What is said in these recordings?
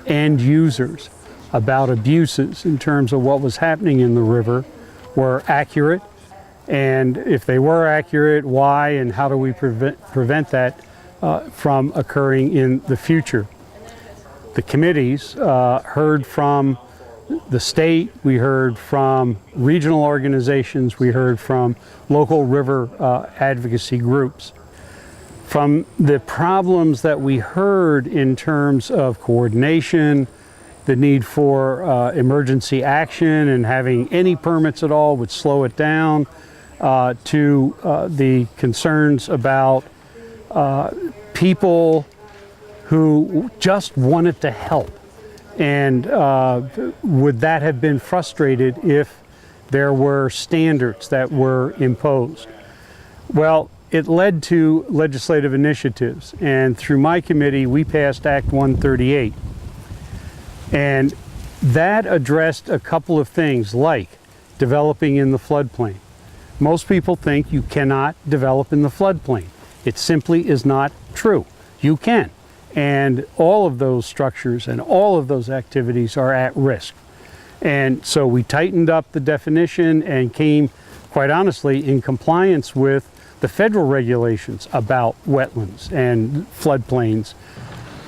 end users about abuses in terms of what was happening in the river were accurate, and if they were accurate, why and how do we prevent that from occurring in the future. The committees heard from the state, we heard from regional organizations, we heard from local river advocacy groups. From the problems that we heard in terms of coordination, the need for emergency action and having any permits at all would slow it down, to the concerns about people who just wanted to help. And would that have been frustrated if there were standards that were imposed? Well, it led to legislative initiatives, and through my committee we passed Act 138. And that addressed a couple of things like developing in the floodplain. Most people think you cannot develop in the floodplain. It simply is not true. You can. And all of those structures and all of those activities are at risk. And so we tightened up the definition and came, quite honestly, in compliance with the federal regulations about wetlands and floodplains.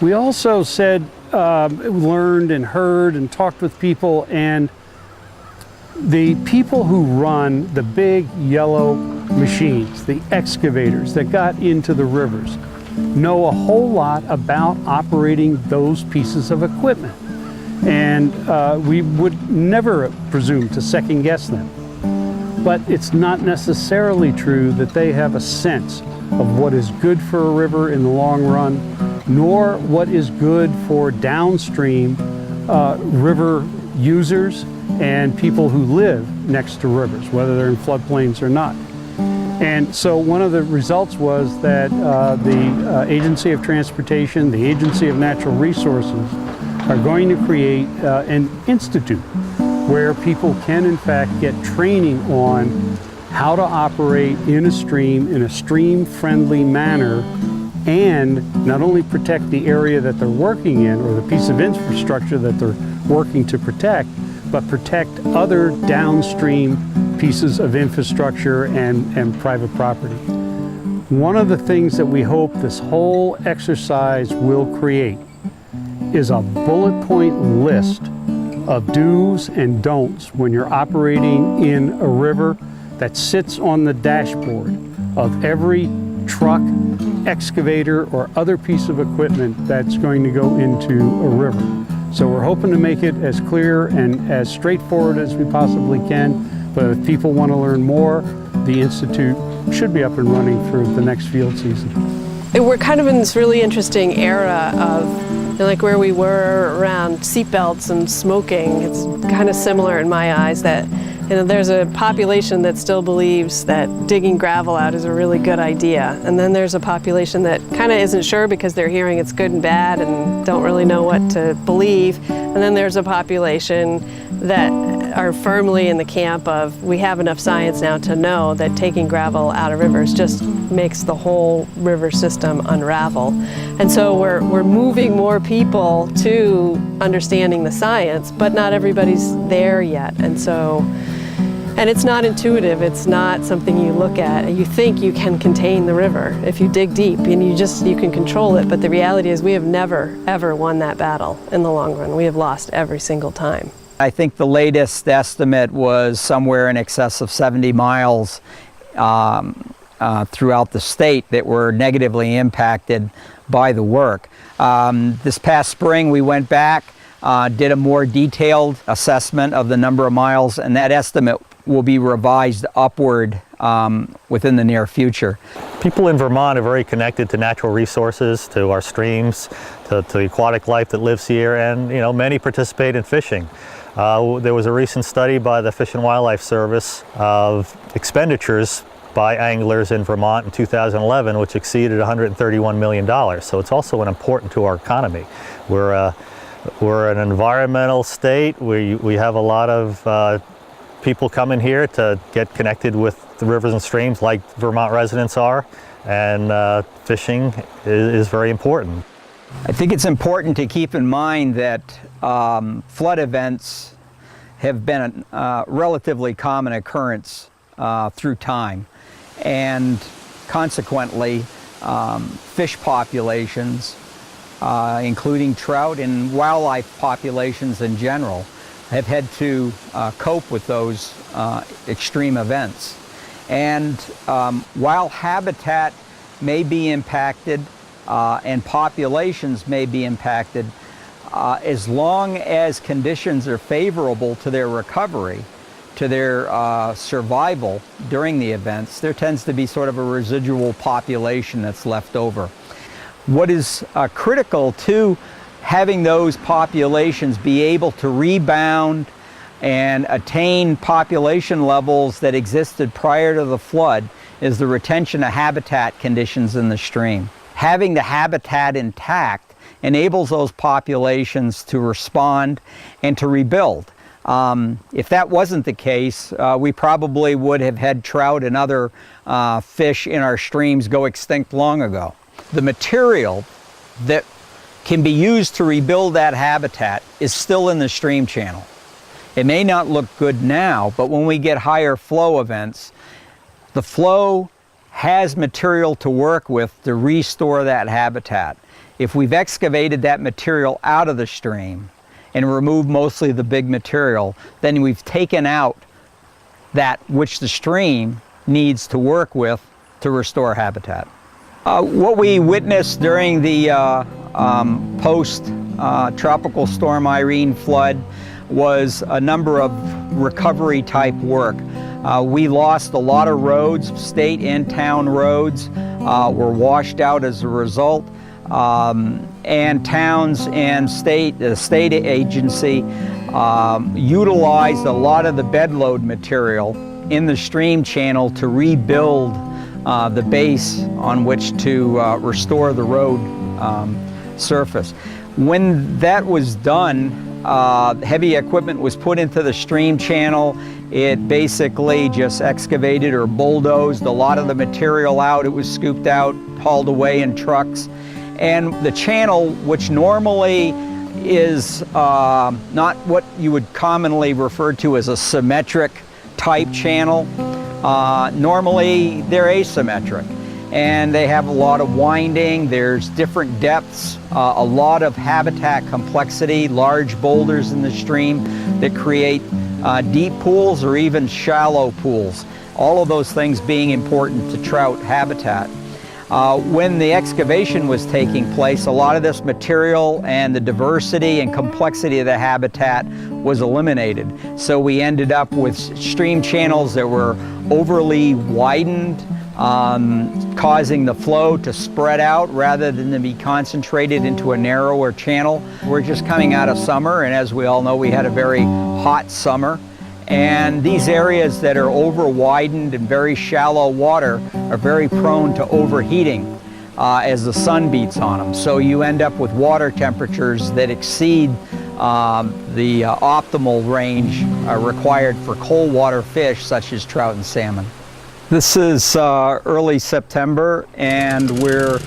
We also said, learned and heard and talked with people, and the people who run the big yellow machines, the excavators that got into the rivers, know a whole lot about operating those pieces of equipment. And we would never presume to second guess them. But it's not necessarily true that they have a sense of what is good for a river in the long run, nor what is good for downstream river users and people who live next to rivers, whether they're in floodplains or not. And so one of the results was that the Agency of Transportation, the Agency of Natural Resources are going to create an institute where people can in fact get training on how to operate in a stream-friendly manner, and not only protect the area that they're working in or the piece of infrastructure that they're working to protect, but protect other downstream pieces of infrastructure and private property. One of the things that we hope this whole exercise will create is a bullet point list of do's and don'ts when you're operating in a river that sits on the dashboard of every truck, excavator, or other piece of equipment that's going to go into a river. So we're hoping to make it as clear and as straightforward as we possibly can, but if people want to learn more, the Institute should be up and running for the next field season. We're kind of in this really interesting era of like where we were around seatbelts and smoking. It's kind of similar in my eyes that there's a population that still believes that digging gravel out is a really good idea. And then there's a population that kind of isn't sure because they're hearing it's good and bad and don't really know what to believe. And then there's a population that are firmly in the camp of we have enough science now to know that taking gravel out of rivers just makes the whole river system unravel. And so we're moving more people to understanding the science, but not everybody's there yet. And it's not intuitive. It's not something you look at and you think you can contain the river if you dig deep and you can control it. But the reality is we have never, ever won that battle in the long run. We have lost every single time. I think the latest estimate was somewhere in excess of 70 miles throughout the state that were negatively impacted by the work. This past spring we went back, did a more detailed assessment of the number of miles, and that estimate will be revised upward within the near future. People in Vermont are very connected to natural resources, to our streams, to the aquatic life that lives here, and many participate in fishing. There was a recent study by the Fish and Wildlife Service of expenditures by anglers in Vermont in 2011, which exceeded $131 million. So it's also important to our economy. We're an environmental state. We have a lot of people coming here to get connected with the rivers and streams like Vermont residents are, and fishing is very important. I think it's important to keep in mind that flood events have been a relatively common occurrence through time, and consequently fish populations, including trout and wildlife populations in general, have had to cope with those extreme events. And while habitat may be impacted and populations may be impacted, as long as conditions are favorable to their recovery, to their survival during the events, there tends to be sort of a residual population that's left over. What is critical to having those populations be able to rebound and attain population levels that existed prior to the flood is the retention of habitat conditions in the stream. Having the habitat intact enables those populations to respond and to rebuild. If that wasn't the case, we probably would have had trout and other fish in our streams go extinct long ago. The material that can be used to rebuild that habitat is still in the stream channel. It may not look good now, but when we get higher flow events, the flow has material to work with to restore that habitat. If we've excavated that material out of the stream and removed mostly the big material, then we've taken out that which the stream needs to work with to restore habitat. What we witnessed during the post-Tropical Storm Irene flood was a number of recovery type work. We lost a lot of roads, state and town roads were washed out as a result. And towns and the state agency utilized a lot of the bedload material in the stream channel to rebuild the base on which to restore the road surface. When that was done, heavy equipment was put into the stream channel. It basically just excavated or bulldozed a lot of the material out. It was scooped out, hauled away in trucks. And the channel, which normally is not what you would commonly refer to as a symmetric type channel, normally they're asymmetric. And they have a lot of winding, there's different depths, a lot of habitat complexity, large boulders in the stream that create deep pools or even shallow pools. All of those things being important to trout habitat. When the excavation was taking place, a lot of this material and the diversity and complexity of the habitat was eliminated. So we ended up with stream channels that were overly widened, causing the flow to spread out rather than to be concentrated into a narrower channel. We're just coming out of summer, and as we all know, we had a very hot summer. And these areas that are over widened and very shallow water are very prone to overheating as the sun beats on them. So you end up with water temperatures that exceed the optimal range required for cold water fish such as trout and salmon. This is early September, and we're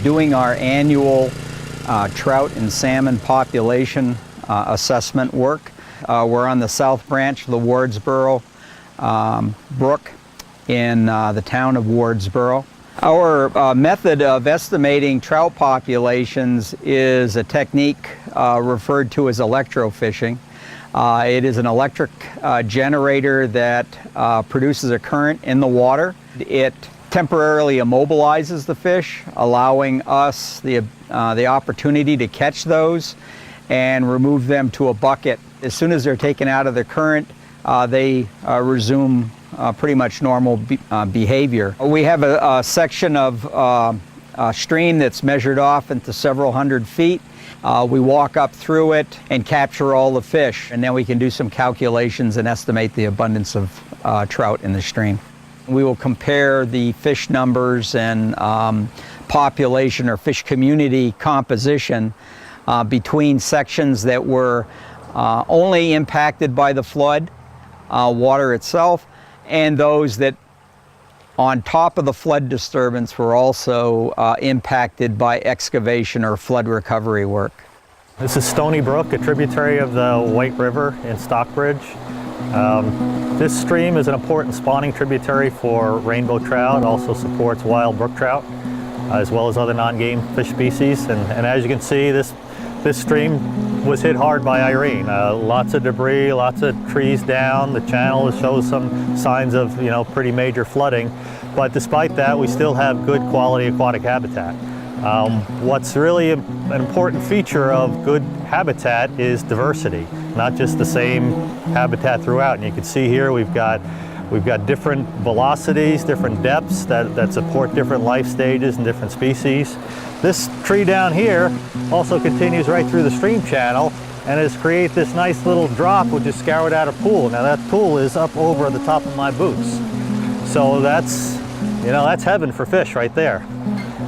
doing our annual trout and salmon population assessment work. We're on the south branch of the Wardsboro Brook in the town of Wardsboro. Our method of estimating trout populations is a technique referred to as electrofishing. It is an electric generator that produces a current in the water. It temporarily immobilizes the fish, allowing us the opportunity to catch those and remove them to a bucket. As soon as they're taken out of the current, they resume pretty much normal behavior. We have a section of a stream that's measured off into several hundred feet. We walk up through it and capture all the fish, and then we can do some calculations and estimate the abundance of trout in the stream. We will compare the fish numbers and population or fish community composition between sections that were only impacted by the flood, water itself, and those that on top of the flood disturbance, we're also impacted by excavation or flood recovery work. This is Stony Brook, a tributary of the White River in Stockbridge. This stream is an important spawning tributary for rainbow trout, also supports wild brook trout, as well as other non-game fish species. And as you can see, this stream was hit hard by Irene. Lots of debris, lots of trees down. The channel shows some signs of, pretty major flooding. But despite that, we still have good quality aquatic habitat. What's really an important feature of good habitat is diversity, not just the same habitat throughout. And you can see here we've got different velocities, different depths that support different life stages and different species. This tree down here also continues right through the stream channel and has created this nice little drop which is scoured out a pool. Now that pool is up over the top of my boots. So that's heaven for fish right there.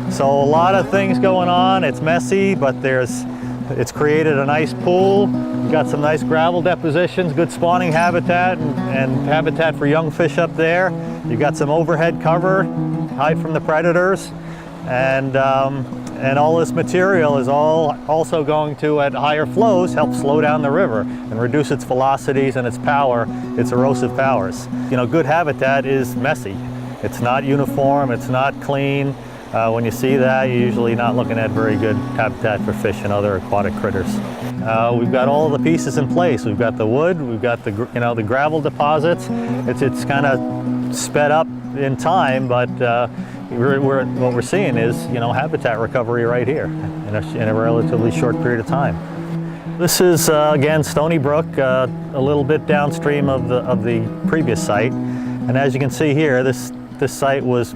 So a lot of things going on. It's messy, but it's created a nice pool. We've got some nice gravel depositions, good spawning habitat and habitat for young fish up there. You've got some overhead cover, hide from the predators, and all this material is all also going to, at higher flows, help slow down the river and reduce its velocities and its power, its erosive powers. Good habitat is messy. It's not uniform, it's not clean. When you see that, you're usually not looking at very good habitat for fish and other aquatic critters. We've got all the pieces in place. We've got the wood, we've got the gravel deposits. It's kind of sped up in time, but what we're seeing is habitat recovery right here in a relatively short period of time. This is again Stony Brook, a little bit downstream of the previous site, and as you can see here, this site was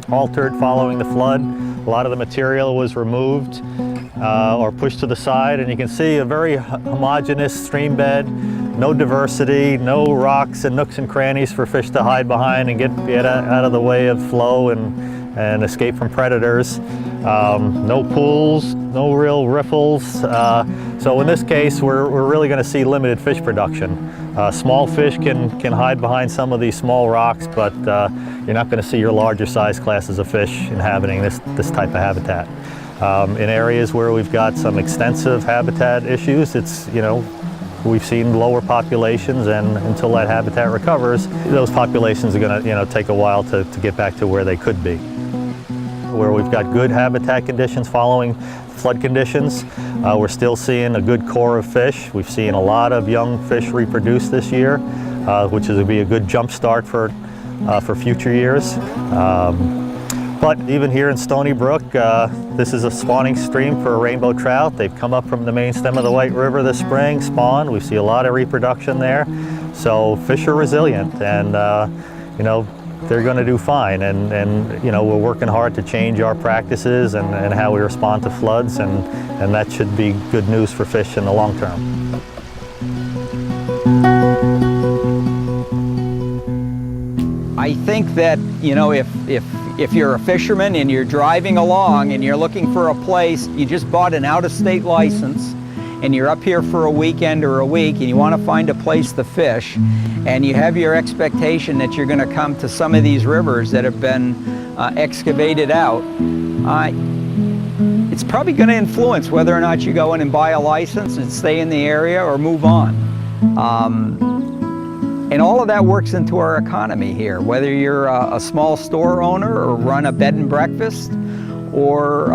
altered following the flood. A lot of the material was removed or pushed to the side, and you can see a very homogeneous stream bed, no diversity, no rocks and nooks and crannies for fish to hide behind and get out of the way of flow and escape from predators. No pools, no real riffles. So in this case, we're really going to see limited fish production. Small fish can hide behind some of these small rocks, but you're not going to see your larger size classes of fish inhabiting this type of habitat. In areas where we've got some extensive habitat issues, we've seen lower populations, and until that habitat recovers, those populations are going to take a while to get back to where they could be. Where we've got good habitat conditions following flood conditions, we're still seeing a good core of fish. We've seen a lot of young fish reproduce this year, which is going to be a good jump start for future years. But even here in Stony Brook, this is a spawning stream for rainbow trout. They've come up from the main stem of the White River this spring, spawned. We see a lot of reproduction there. So fish are resilient, and they're going to do fine. And we're working hard to change our practices and how we respond to floods, and that should be good news for fish in the long term. I think that, if you're a fisherman and you're driving along and you're looking for a place, you just bought an out-of-state license and you're up here for a weekend or a week and you want to find a place to fish, and you have your expectation that you're going to come to some of these rivers that have been excavated out, it's probably going to influence whether or not you go in and buy a license and stay in the area or move on. And all of that works into our economy here, whether you're a small store owner or run a bed and breakfast, or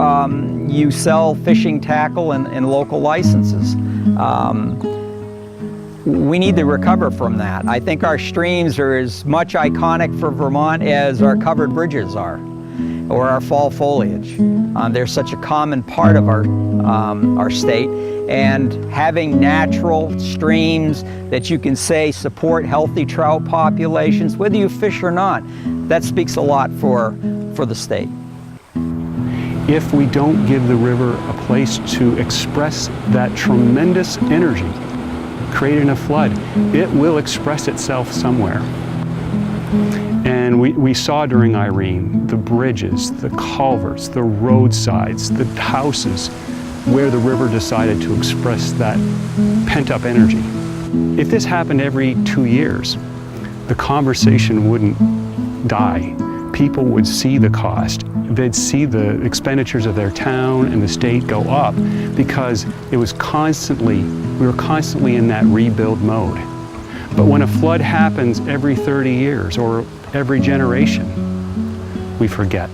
you sell fishing tackle and local licenses. We need to recover from that. I think our streams are as much iconic for Vermont as our covered bridges are, or our fall foliage. They're such a common part of our state. And having natural streams that you can say support healthy trout populations, whether you fish or not, that speaks a lot for the state. If we don't give the river a place to express that tremendous energy created in a flood, it will express itself somewhere. And we saw during Irene the bridges, the culverts, the roadsides, the houses, where the river decided to express that pent-up energy. If this happened every 2 years, the conversation wouldn't die. People would see the cost. They'd see the expenditures of their town and the state go up because we were constantly in that rebuild mode. But when a flood happens every 30 years or every generation, we forget.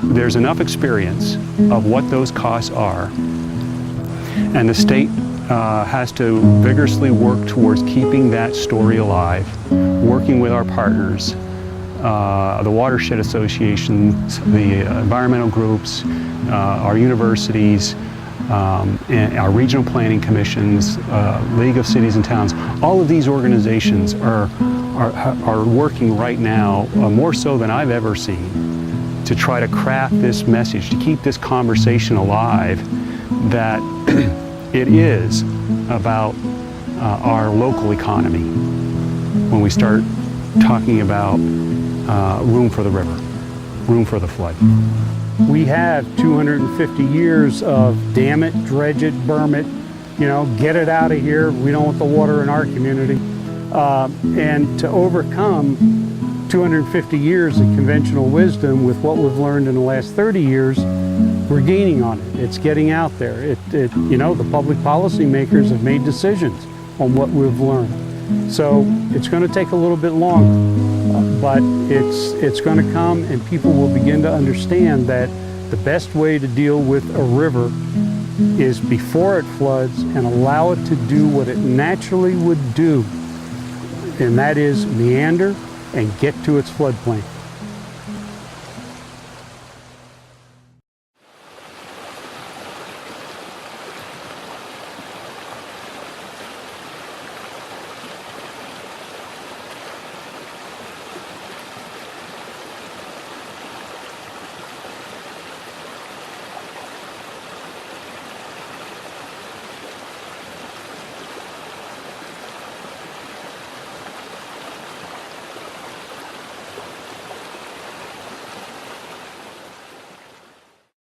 There's enough experience of what those costs are, and the state has to vigorously work towards keeping that story alive, working with our partners, the watershed associations, the environmental groups, our universities, and our regional planning commissions, League of Cities and Towns. All of these organizations are working right now, more so than I've ever seen, to try to craft this message, to keep this conversation alive, that it is about our local economy when we start talking about room for the river, room for the flood. We have 250 years of dam it, dredge it, berm it, get it out of here. We don't want the water in our community. And to overcome 250 years of conventional wisdom with what we've learned in the last 30 years, we're gaining on it. It's getting out there. The public policy makers have made decisions on what we've learned. So it's going to take a little bit longer, but it's going to come, and people will begin to understand that the best way to deal with a river is before it floods and allow it to do what it naturally would do, and that is meander and get to its floodplain.